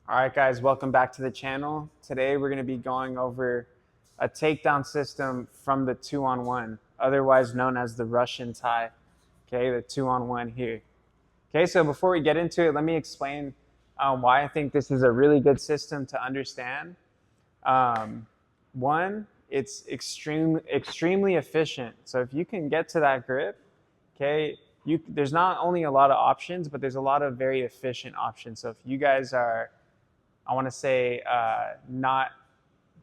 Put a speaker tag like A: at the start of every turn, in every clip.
A: All right, guys, welcome back to the channel. Today we're going to be going over a takedown system from the 2-on-1, otherwise known as the Russian tie. Okay, the 2-on-1 here. Okay, so before we get into it, let me explain why I think this is a really good system to understand. One, it's extremely efficient. So if you can get to that grip, okay, there's not only a lot of options, but there's a lot of very efficient options. So if you guys are, I want to say,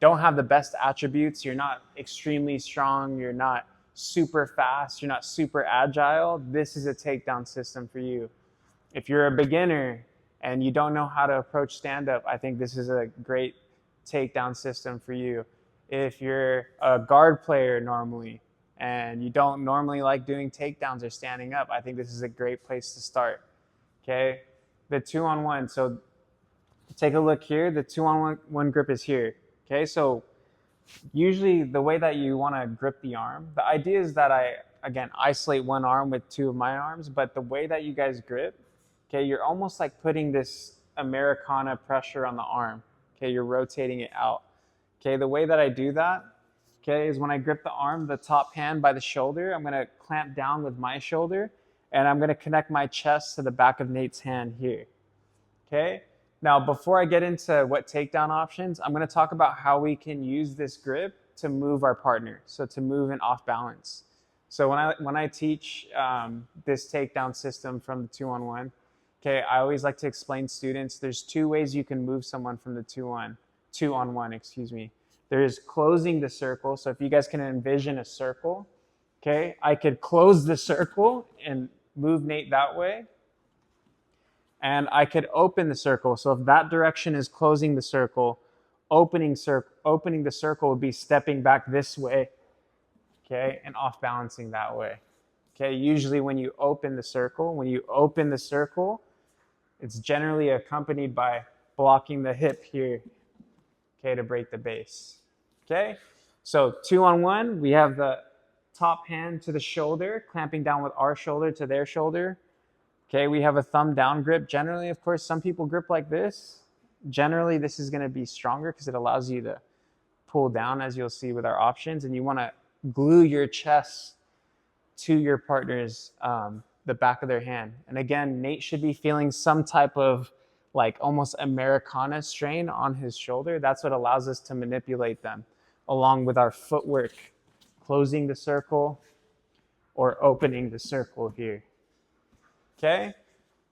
A: don't have the best attributes, you're not extremely strong, you're not super fast, you're not super agile, this is a takedown system for you. If you're a beginner and you don't know how to approach stand-up, I think this is a great takedown system for you. If you're a guard player normally and you don't normally like doing takedowns or standing up, I think this is a great place to start. Okay, the 2-on-1. So take a look here. The 2-on-1 grip is here. Okay, so usually the way that you want to grip the arm, the idea is that I, again, isolate one arm with two of my arms, but the way that you guys grip, okay, you're almost like putting this Americana pressure on the arm. Okay, you're rotating it out. Okay, the way that I do that, okay, is when I grip the arm, the top hand by the shoulder, I'm going to clamp down with my shoulder, and I'm going to connect my chest to the back of Nate's hand here. Okay, now before I get into what takedown options, I'm going to talk about how we can use this grip to move our partner, so to move in off balance. So when I teach this takedown system from the 2-on-1, okay, I always like to explain students, there's two ways you can move someone from the 2-on-1, excuse me. There's closing the circle. So if you guys can envision a circle, okay, I could close the circle and move Nate that way. And I could open the circle. So if that direction is closing the circle, opening the circle would be stepping back this way, okay, and off balancing that way. Okay, usually when you open the circle, it's generally accompanied by blocking the hip here, okay, to break the base. Okay, so 2-on-1, we have the top hand to the shoulder, clamping down with our shoulder to their shoulder. Okay, we have a thumb down grip. Generally, of course, some people grip like this. Generally, this is going to be stronger because it allows you to pull down, as you'll see with our options, and you want to glue your chest to your partner's, the back of their hand. And again, Nate should be feeling some type of like almost Americana strain on his shoulder. That's what allows us to manipulate them, along with our footwork, closing the circle or opening the circle here. Okay,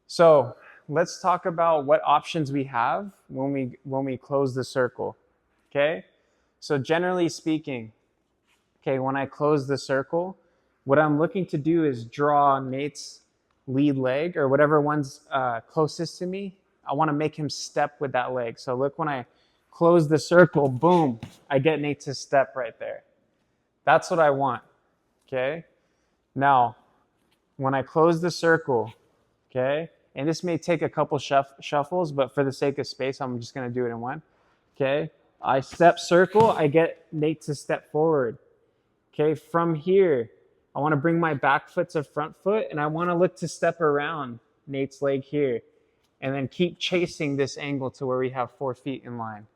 A: so let's talk about what options we have when we close the circle. Okay, so generally speaking, okay, when I close the circle, what I'm looking to do is draw Nate's lead leg, or whatever one's closest to me. I want to make him step with that leg. So look, when I close the circle, boom, I get Nate to step right there. That's what I want. Okay, now when I close the circle, okay, and this may take a couple shuffles, but for the sake of space, I'm just going to do it in one. Okay, I step circle, I get Nate to step forward. Okay, from here, I want to bring my back foot to front foot, and I want to look to step around Nate's leg here, and then keep chasing this angle to where we have 4 feet in line.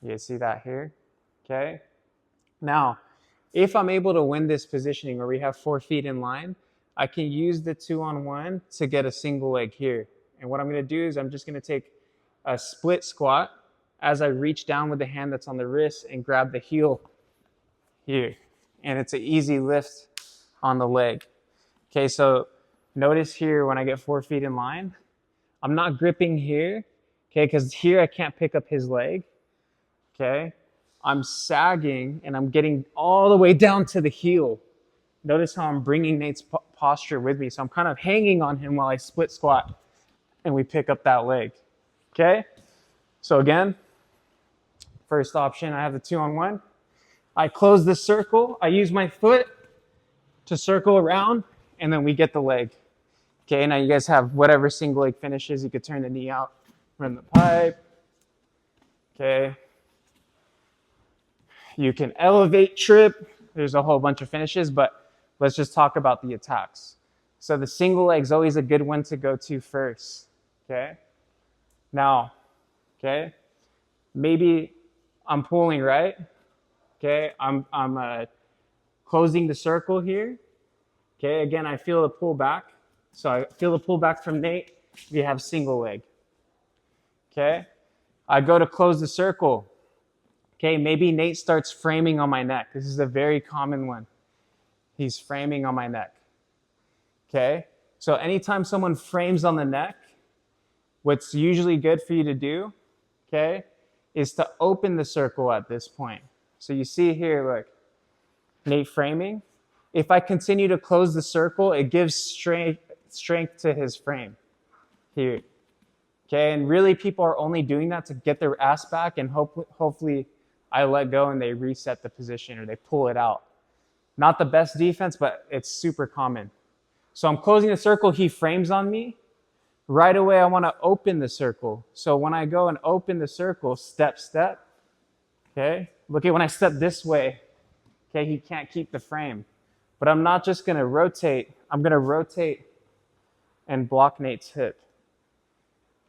A: You guys see that here? Okay, now, if I'm able to win this positioning where we have 4 feet in line, I can use the 2-on-1 to get a single leg here. And what I'm going to do is I'm just going to take a split squat as I reach down with the hand that's on the wrist and grab the heel here. And it's an easy lift on the leg. Okay, so notice here when I get 4 feet in line, I'm not gripping here, okay, because here I can't pick up his leg. Okay, I'm sagging and I'm getting all the way down to the heel. Notice how I'm bringing Nate's posture with me. So I'm kind of hanging on him while I split squat and we pick up that leg. Okay? So again, first option, I have the 2-on-1. I close the circle. I use my foot to circle around, and then we get the leg. Okay, now you guys have whatever single leg finishes. You could turn the knee out, run the pipe. Okay. You can elevate, trip. There's a whole bunch of finishes, but let's just talk about the attacks. So the single leg is always a good one to go to first. Okay. Now, okay? Maybe I'm pulling, right? Okay, I'm closing the circle here. Okay, again, I feel the pull back. So I feel the pull back from Nate. We have single leg. Okay, I go to close the circle. Okay, maybe Nate starts framing on my neck. This is a very common one. He's framing on my neck. Okay, so anytime someone frames on the neck, what's usually good for you to do, okay, is to open the circle at this point. So you see here, look, Nate framing. If I continue to close the circle, it gives strength to his frame here. Okay, and really people are only doing that to get their ass back, and hopefully I let go and they reset the position or they pull it out. Not the best defense, but it's super common. So I'm closing the circle, he frames on me. Right away, I want to open the circle. So when I go and open the circle, step, step, okay? Look at when I step this way, okay, he can't keep the frame. But I'm not just going to rotate. I'm going to rotate and block Nate's hip,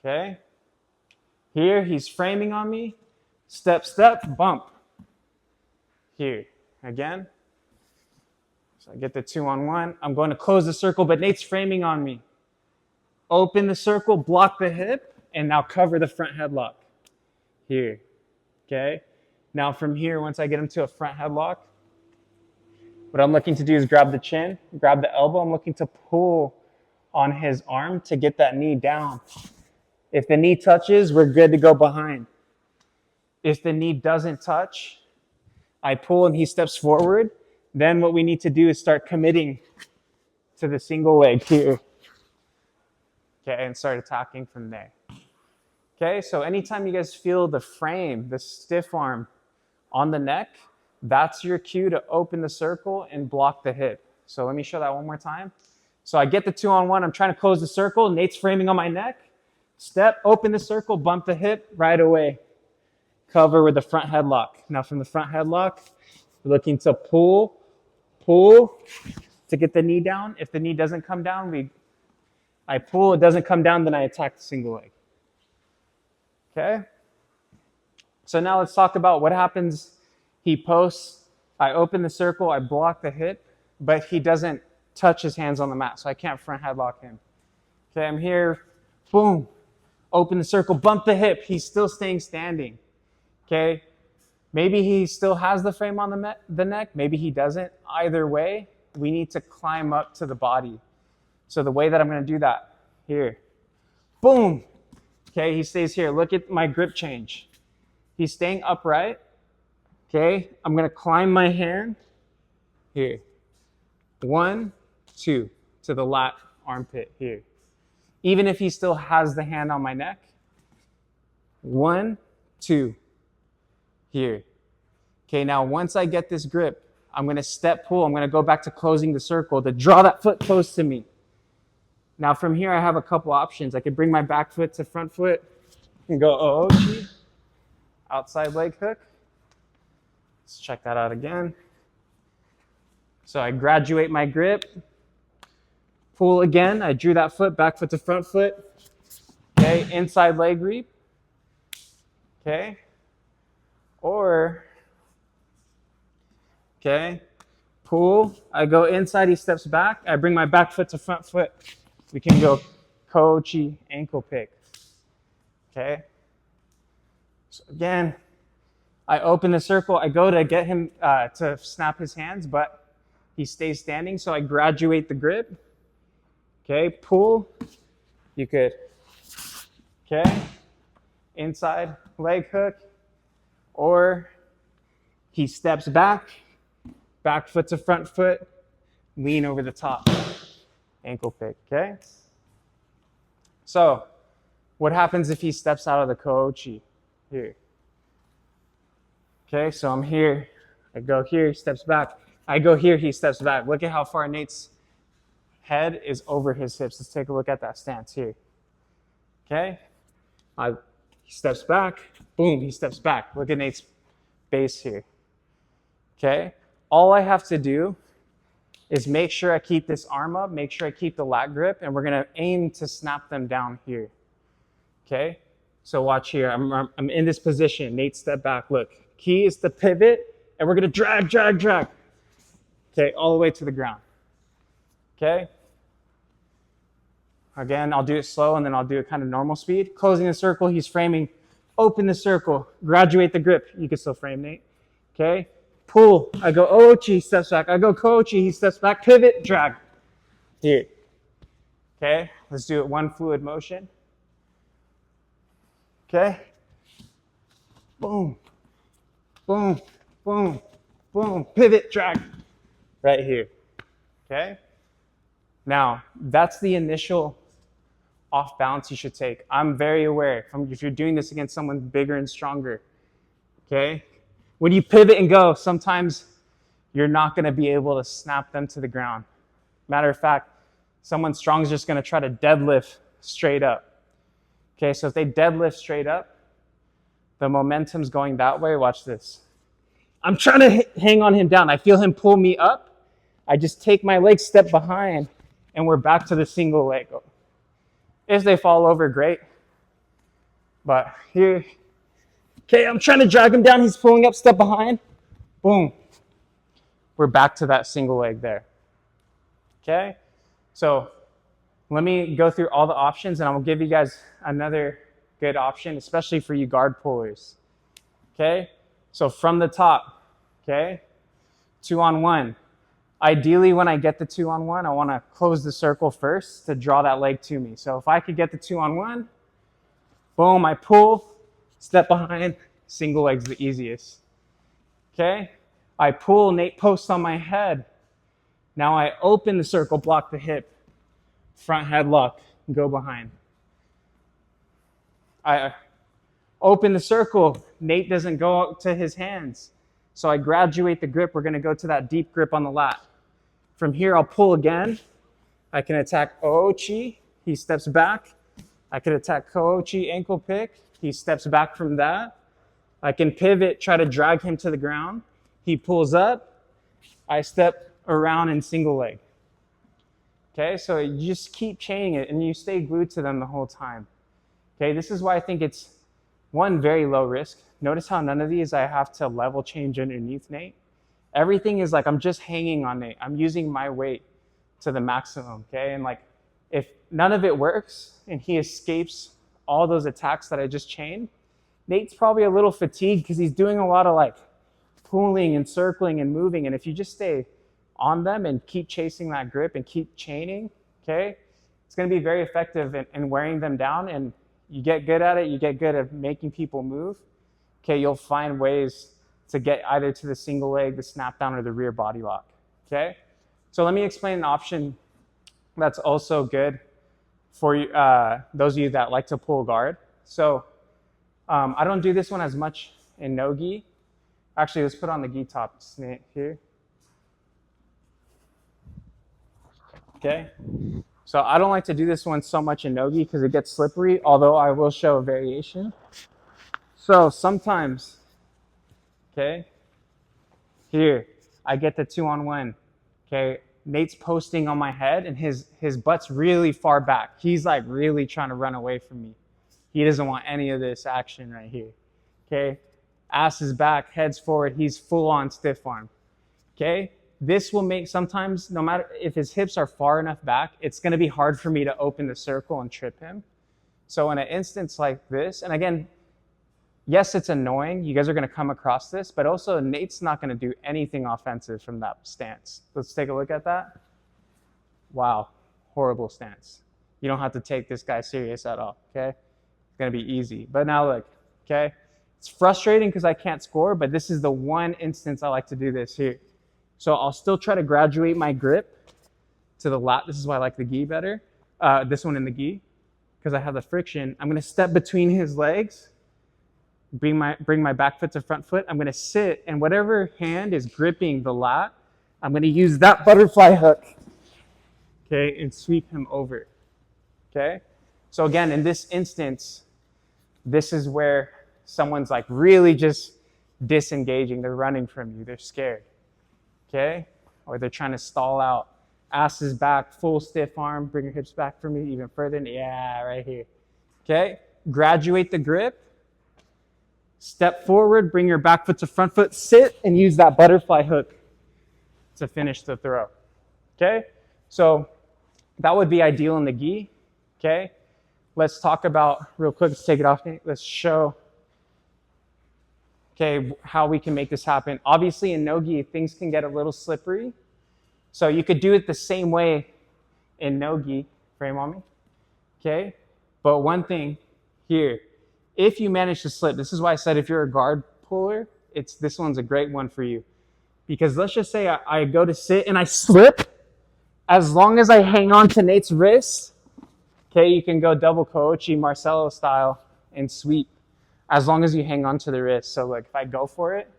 A: okay? Here, he's framing on me. Step, step, bump. Here, again. So I get the 2-on-1. I'm going to close the circle, but Nate's framing on me. Open the circle, block the hip, and now cover the front headlock. Here, okay? Now from here, once I get him to a front headlock, what I'm looking to do is grab the chin, grab the elbow. I'm looking to pull on his arm to get that knee down. If the knee touches, we're good to go behind. If the knee doesn't touch, I pull and he steps forward. Then what we need to do is start committing to the single leg here. Okay, and start attacking from there. Okay, so anytime you guys feel the frame, the stiff arm on the neck, that's your cue to open the circle and block the hip. So let me show that one more time. So I get the 2-on-1, I'm trying to close the circle, Nate's framing on my neck. Step, open the circle, bump the hip right away. Cover with the front headlock. Now from the front headlock, we're looking to pull to get the knee down. If the knee doesn't come down, I pull, it doesn't come down, then I attack the single leg. Okay? So now let's talk about what happens. He posts, I open the circle, I block the hip, but he doesn't touch his hands on the mat, so I can't front headlock him. Okay, I'm here, boom, open the circle, bump the hip, he's still staying standing. Okay, maybe he still has the frame on the neck, maybe he doesn't. Either way, we need to climb up to the body. So the way that I'm going to do that, here, boom. Okay, he stays here. Look at my grip change. He's staying upright. Okay, I'm going to climb my hand here. 1, 2, to the lat armpit here. Even if he still has the hand on my neck. 1, 2, here. Okay, now once I get this grip, I'm going to step pull. I'm going to go back to closing the circle to draw that foot close to me. Now from here, I have a couple options. I could bring my back foot to front foot and go ochi, outside leg hook. Let's check that out again. So I graduate my grip, pull again. I drew that foot, back foot to front foot. Okay, inside leg reap. Okay, or, okay, pull. I go inside, he steps back. I bring my back foot to front foot. We can go kochi, ankle pick. Okay. So again, I open the circle. I go to get him to snap his hands, but he stays standing. So I graduate the grip. Okay. Pull. You could. Okay. Inside leg hook. Or he steps back foot to front foot, lean over the top. Ankle pick, okay? So, what happens if he steps out of the kochi? Here. Okay, so I'm here. I go here, he steps back. I go here, he steps back. Look at how far Nate's head is over his hips. Let's take a look at that stance here. Okay? He steps back. Boom, he steps back. Look at Nate's base here. Okay? All I have to do is make sure I keep this arm up, make sure I keep the lat grip, and we're going to aim to snap them down here. Okay? So watch here. I'm in this position. Nate, step back. Look, key is to pivot, and we're gonna drag, drag, drag. Okay, all the way to the ground. Okay. Again, I'll do it slow, and then I'll do it kind of normal speed. Closing the circle, he's framing. Open the circle. Graduate the grip. You can still frame, Nate. Okay. Pull. I go ochi, he steps back. I go kochi, he steps back. Pivot, drag. Here. Okay. Let's do it one fluid motion. Okay. Boom. Boom. Boom. Boom. Pivot, drag. Right here. Okay. Now, that's the initial off balance you should take. I'm very aware if you're doing this against someone bigger and stronger. Okay. When you pivot and go, sometimes you're not going to be able to snap them to the ground. Matter of fact, someone strong is just going to try to deadlift straight up. Okay, so if they deadlift straight up, the momentum's going that way. Watch this. I'm trying to hang on him down. I feel him pull me up. I just take my leg, step behind, and we're back to the single leg. If they fall over, great. But here, okay, I'm trying to drag him down. He's pulling up, step behind. Boom. We're back to that single leg there. Okay, so let me go through all the options, and I will give you guys another good option, especially for you guard pullers. Okay, so from the top, okay, 2-on-1. Ideally, when I get the 2-on-1, I want to close the circle first to draw that leg to me. So if I could get the 2-on-1, boom, I pull, step behind, single leg's the easiest. Okay, I pull, Nate posts on my head. Now I open the circle, block the hip, front headlock, go behind. I open the circle, Nate doesn't go out to his hands. So I graduate the grip, we're gonna go to that deep grip on the lat. From here, I'll pull again. I can attack Oochi, he steps back. I can attack Koochi, ankle pick, he steps back from that. I can pivot, try to drag him to the ground. He pulls up, I step around in single leg. Okay, so you just keep chaining it and you stay glued to them the whole time. Okay, this is why I think it's, one, very low risk. Notice how none of these I have to level change underneath Nate. Everything is like I'm just hanging on Nate. I'm using my weight to the maximum, okay? And like if none of it works and he escapes all those attacks that I just chained, Nate's probably a little fatigued because he's doing a lot of like pulling and circling and moving. And if you just stay on them and keep chasing that grip and keep chaining, okay, it's going to be very effective in wearing them down. And you get good at it, you get good at making people move, okay, you'll find ways to get either to the single leg, the snap down, or the rear body lock, okay? So let me explain an option that's also good for you, those of you that like to pull guard. So I don't do this one as much in no-gi. Actually, let's put on the gi top here. Okay, so I don't like to do this one so much in no-gi because it gets slippery, although I will show a variation. So sometimes, okay, here, I get the 2-on-1, okay, Nate's posting on my head and his butt's really far back. He's like really trying to run away from me. He doesn't want any of this action right here, okay? Ass is back, head's forward, he's full on stiff arm, okay? This will make sometimes, no matter if his hips are far enough back, it's gonna be hard for me to open the circle and trip him. So in an instance like this, and again, yes, it's annoying, you guys are gonna come across this, but also Nate's not gonna do anything offensive from that stance. Let's take a look at that. Wow, horrible stance. You don't have to take this guy serious at all, okay? It's gonna be easy. But now look, okay? It's frustrating because I can't score, but this is the one instance I like to do this here. So I'll still try to graduate my grip to the lat. This is why I like the gi better. This one in the gi, because I have the friction. I'm gonna step between his legs, bring my back foot to front foot. I'm gonna sit, and whatever hand is gripping the lat, I'm gonna use that butterfly hook, okay, and sweep him over, okay? So again, in this instance, this is where someone's like really just disengaging. They're running from you, they're scared, okay? Or they're trying to stall out. Ass is back, full stiff arm, bring your hips back for me even further. Yeah, right here, okay? Graduate the grip. Step forward, bring your back foot to front foot, sit, and use that butterfly hook to finish the throw. Okay? So that would be ideal in the gi. Okay? Let's talk about, real quick, let's take it off. Let's show, okay, how we can make this happen. Obviously in no-gi, things can get a little slippery. So you could do it the same way in no-gi, frame on me, okay? But one thing here, if you manage to slip, this is why I said if you're a guard puller, this one's a great one for you. Because let's just say I go to sit and I slip, as long as I hang on to Nate's wrist, okay, you can go double kochi, Marcelo style, and sweep, as long as you hang on to the wrist. So like if I go for it,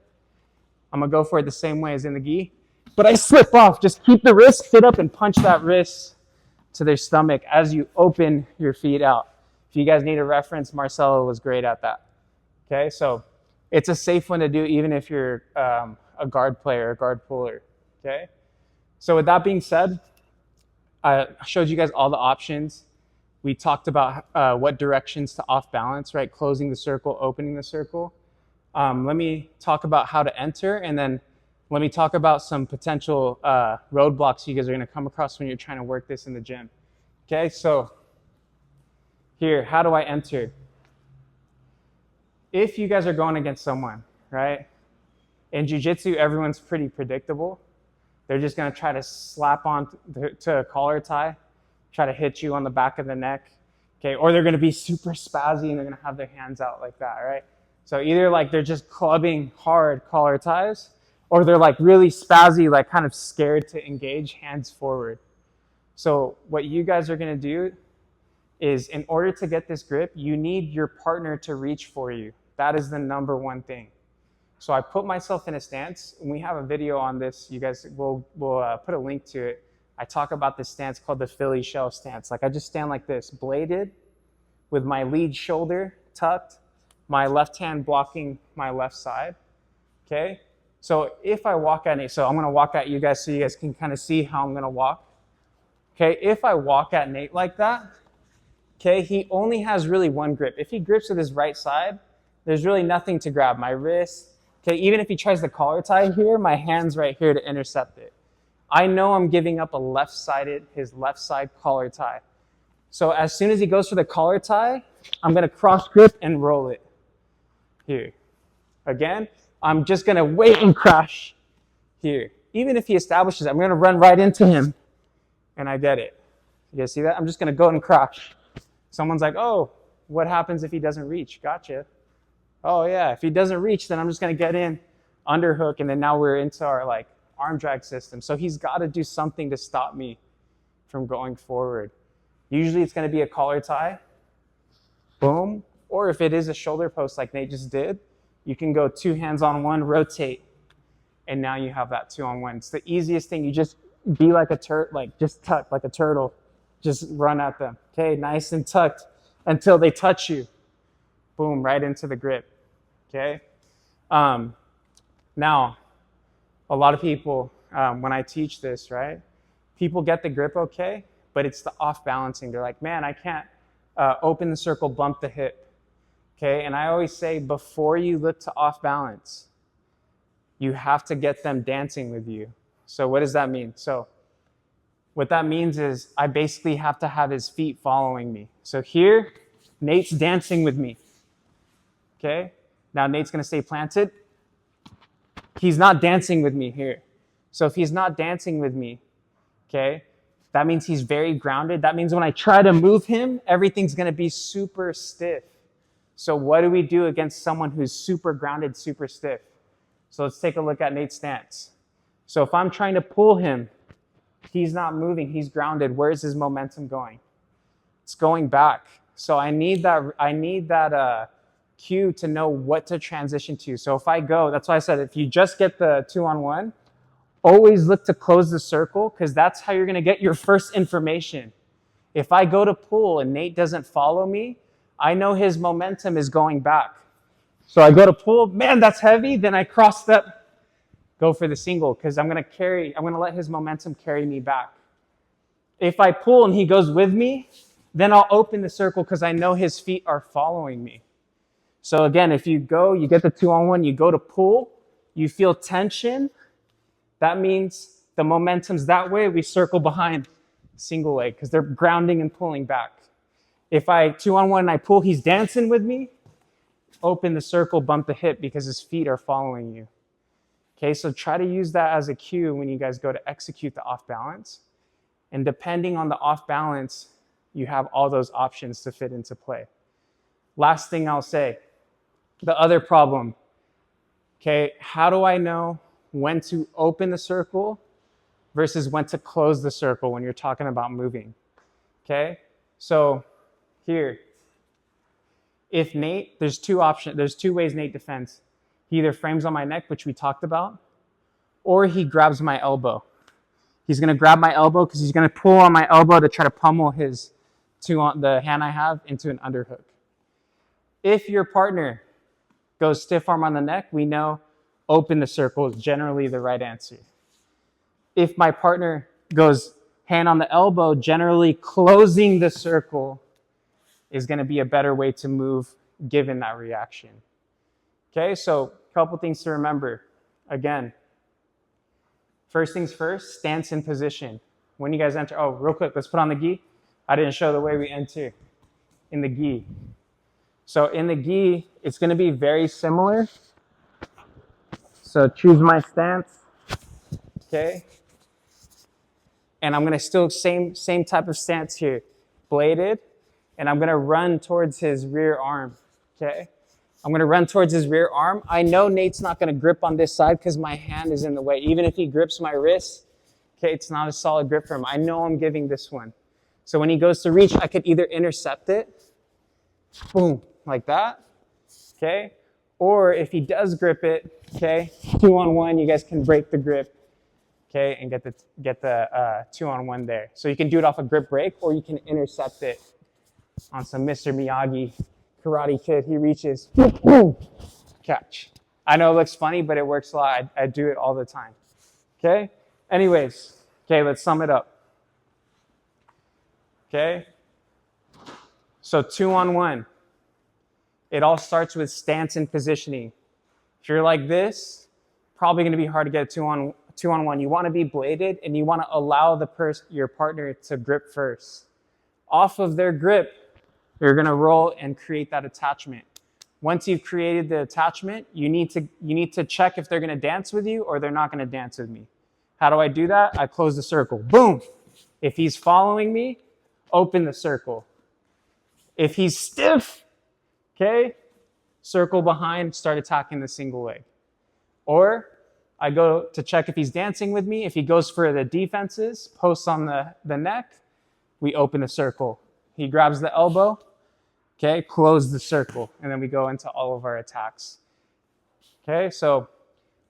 A: I'm gonna go for it the same way as in the gi, but I slip off. Just keep the wrist, sit up, and punch that wrist to their stomach as you open your feet out. If you guys need a reference, Marcelo was great at that. Okay, so it's a safe one to do even if you're a guard player, a guard puller. Okay, so with that being said, I showed you guys all the options. We talked about what directions to off balance, right? Closing the circle, opening the circle. Let me talk about how to enter, and then let me talk about some potential roadblocks you guys are gonna come across when you're trying to work this in the gym. Okay, so here, how do I enter? If you guys are going against someone, right? In jiu-jitsu, everyone's pretty predictable. They're just gonna try to slap on to a collar tie, try to hit you on the back of the neck, okay? Or they're gonna be super spazzy and they're gonna have their hands out like that, right? So either like they're just clubbing hard collar ties, or they're like really spazzy, like kind of scared to engage, hands forward. So what you guys are gonna do is, in order to get this grip, you need your partner to reach for you. That is the number one thing. So I put myself in a stance, and we have a video on this. You guys will put a link to it. I talk about this stance called the Philly shell stance. Like I just stand like this, bladed, with my lead shoulder tucked, my left hand blocking my left side, okay? So if I walk at Nate, so I'm gonna walk at you guys so you guys can kind of see how I'm gonna walk. Okay, if I walk at Nate like that, okay, he only has really one grip. If he grips with his right side, there's really nothing to grab. My wrist, okay, even if he tries the collar tie here, my hand's right here to intercept it. I know I'm giving up his left side collar tie. So as soon as he goes for the collar tie, I'm gonna cross grip and roll it here. Again, I'm just gonna wait and crash here. Even if he establishes it, I'm gonna run right into him and I get it. You guys see that? I'm just gonna go and crash. Someone's like, oh, what happens if he doesn't reach? Gotcha. Oh yeah, if he doesn't reach, then I'm just gonna get in, underhook, and then now we're into our like arm drag system. So he's gotta do something to stop me from going forward. Usually it's gonna be a collar tie, boom, or if it is a shoulder post like Nate just did, you can go 2 hands on one, rotate, and now you have that 2-on-1. It's the easiest thing. You just be like just tuck like a turtle, just run at them. Okay, nice and tucked until they touch you. Boom, right into the grip. Okay. Now, a lot of people, when I teach this, right, people get the grip okay, but it's the off balancing. They're like, man, I can't open the circle, bump the hip. Okay, and I always say, before you look to off balance, you have to get them dancing with you. So what does that mean? So what that means is I basically have to have his feet following me. So here, Nate's dancing with me. Okay, now Nate's gonna stay planted. He's not dancing with me here. So if he's not dancing with me, okay, that means he's very grounded. That means when I try to move him, everything's gonna be super stiff. So what do we do against someone who's super grounded, super stiff? So let's take a look at Nate's stance. So if I'm trying to pull him, he's not moving, he's grounded. Where's his momentum going? It's going back. So I need that cue to know what to transition to. So if I go, that's why I said, if you just get the 2-on-1, always look to close the circle, because that's how you're gonna get your first information. If I go to pull and Nate doesn't follow me, I know his momentum is going back. So I go to pull, man, that's heavy. Then I cross step, go for the single, because I'm gonna let his momentum carry me back. If I pull and he goes with me, Then I'll open the circle because I know his feet are following me. So again, if you go, you get the 2-on-1, you go to pull, you feel tension. That means the momentum's that way. We circle behind single leg because they're grounding and pulling back. If I 2-on-1 and I pull, he's dancing with me. Open the circle, bump the hip because his feet are following you. Okay, so try to use that as a cue when you guys go to execute the off balance. And depending on the off balance, you have all those options to fit into play. Last thing I'll say, the other problem. Okay, how do I know when to open the circle versus when to close the circle when you're talking about moving? Okay, so here, if Nate, there's two ways Nate defends. He either frames on my neck, which we talked about, or he grabs my elbow. He's gonna grab my elbow because he's gonna pull on my elbow to try to pummel the hand I have into an underhook. If your partner goes stiff arm on the neck, we know open the circle is generally the right answer. If my partner goes hand on the elbow, generally closing the circle is going to be a better way to move given that reaction. Okay, so a couple things to remember. Again, first things first, stance and position. When you guys enter, oh, real quick, let's put on the gi. I didn't show the way we enter in the gi. So in the gi, it's going to be very similar. So choose my stance, okay? And I'm going to still same type of stance here, bladed, and I'm going to run towards his rear arm, okay? I'm going to run towards his rear arm. I know Nate's not going to grip on this side because my hand is in the way. Even if he grips my wrist, okay, it's not a solid grip for him. I know I'm giving this one. So when he goes to reach, I could either intercept it, boom, like that, okay? Or if he does grip it, okay, 2-on-1, you guys can break the grip, okay, and get the 2-on-1 there. So you can do it off a grip break, or you can intercept it on some Mr. Miyagi Karate Kid. He reaches, boom, catch. I know it looks funny, but it works a lot. I do it all the time, okay? Anyways, okay, let's sum it up, okay? So 2-on-1. It all starts with stance and positioning. If you're like this, probably going to be hard to get a 2-on-1. You want to be bladed, and you want to allow your partner to grip first. Off of their grip, you're going to roll and create that attachment. Once you've created the attachment, you need to check if they're going to dance with you or they're not going to dance with me. How do I do that? I close the circle. Boom. If he's following me, open the circle. If he's stiff, okay, circle behind, start attacking the single leg. Or I go to check if he's dancing with me. If he goes for the defenses, posts on the neck, we open the circle. He grabs the elbow, okay, close the circle, and then we go into all of our attacks. Okay, so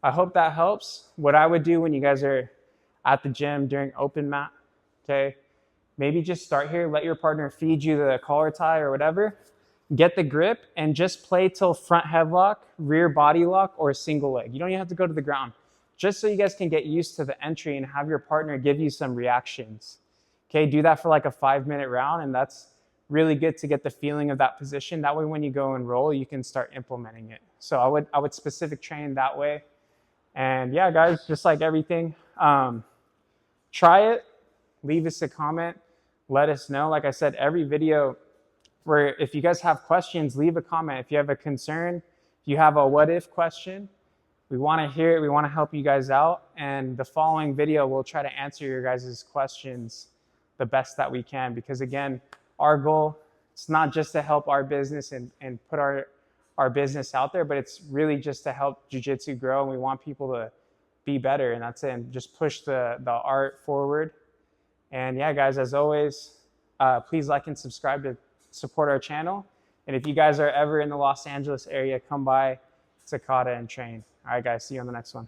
A: I hope that helps. What I would do when you guys are at the gym during open mat, okay, maybe just start here, let your partner feed you the collar tie or whatever, get the grip, and just play till front headlock, rear body lock, or a single leg. You don't even have to go to the ground. Just so you guys can get used to the entry and have your partner give you some reactions. Okay, do that for like a 5-minute round, and that's really good to get the feeling of that position. That way when you go and roll, you can start implementing it. So I would specific train that way. And yeah, guys, just like everything, try it, leave us a comment, let us know. Like I said, every video, where if you guys have questions, leave a comment. If you have a concern, if you have a what if question, we want to hear it. We want to help you guys out. And the following video, we'll try to answer your guys' questions the best that we can. Because again, our goal, it's not just to help our business and put our business out there, but it's really just to help jiu-jitsu grow. And we want people to be better. And that's it. And just push the art forward. And yeah, guys, as always, please like and subscribe to support our channel. And if you guys are ever in the Los Angeles area, come by Takeda and train. All right, guys, see you on the next one.